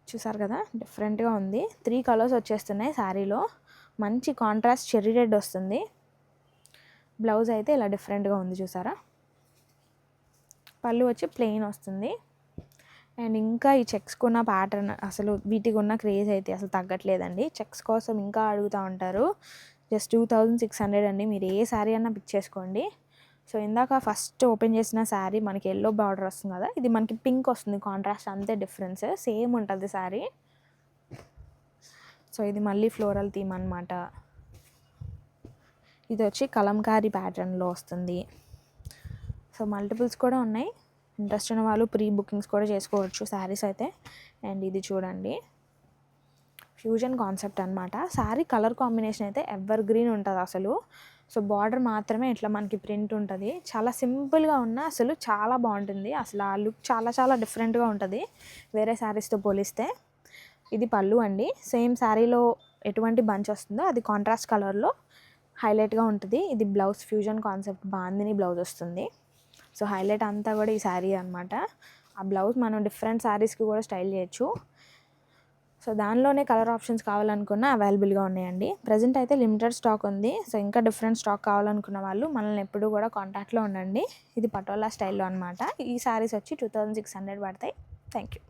చూసారు కదా డిఫరెంట్గా ఉంది. 3 కలర్స్ వచ్చేస్తున్నాయి శారీలో, మంచి కాంట్రాస్ట్ చెర్రీ రెడ్ వస్తుంది. బ్లౌజ్ అయితే ఇలా డిఫరెంట్గా ఉంది చూసారా. పళ్ళు వచ్చి ప్లెయిన్ వస్తుంది. అండ్ ఇంకా ఈ చెక్స్కి ఉన్న ప్యాటర్న్, అసలు వీటికి ఉన్న క్రేజ్ అయితే అసలు తగ్గట్లేదండి. చెక్స్ కోసం ఇంకా అడుగుతూ ఉంటారు. జస్ట్ 2600 అండి, మీరు ఏ శారీ అన్నా పిక్ చేసుకోండి. సో ఇందాక ఫస్ట్ ఓపెన్ చేసిన శారీ మనకి ఎల్లో బార్డర్ వస్తుంది కదా, ఇది మనకి పింక్ వస్తుంది కాంట్రాస్ట్, అంతే డిఫరెన్స్, సేమ్ ఉంటుంది శారీ. సో ఇది మళ్ళీ ఫ్లోరల్ థీమ్ అనమాట. ఇది వచ్చి కలంకారీ ప్యాటర్న్లో వస్తుంది. సో మల్టిపుల్స్ కూడా ఉన్నాయి, ఇంట్రెస్ట్ ఉన్న వాళ్ళు ప్రీ బుకింగ్స్ కూడా చేసుకోవచ్చు శారీస్ అయితే. అండ్ ఇది చూడండి, ఫ్యూజన్ కాన్సెప్ట్ అనమాట. శారీ కలర్ కాంబినేషన్ అయితే ఎవర్ గ్రీన్ ఉంటుంది అసలు. సో బార్డర్ మాత్రమే ఇట్లా మనకి ప్రింట్ ఉంటుంది, చాలా సింపుల్గా ఉన్న అసలు చాలా బాగుంటుంది. అసలు ఆ లుక్ చాలా చాలా డిఫరెంట్గా ఉంటుంది వేరే శారీస్తో పోలిస్తే. ఇది పళ్ళు అండి, సేమ్ శారీలో ఎటువంటి బంచ్ వస్తుందో అది కాంట్రాస్ట్ కలర్లో హైలైట్గా ఉంటుంది. ఇది blouse, fusion concept bandhani blouse వస్తుంది. సో హైలైట్ అంతా కూడా ఈ శారీ అనమాట. ఆ బ్లౌజ్ మనం డిఫరెంట్ శారీస్కి కూడా స్టైల్ చేయొచ్చు. సో దానిలోనే కలర్ ఆప్షన్స్ కావాలనుకున్న అవైలబుల్గా ఉన్నాయండి. ప్రజెంట్ అయితే లిమిటెడ్ స్టాక్ ఉంది. సో ఇంకా డిఫరెంట్ స్టాక్ కావాలనుకున్న వాళ్ళు మనల్ని ఎప్పుడు కూడా కాంటాక్ట్లో ఉండండి. ఇది పటోలా స్టైల్లో అనమాట. ఈ శారీస్ వచ్చి 2600 పడతాయి. Thank you.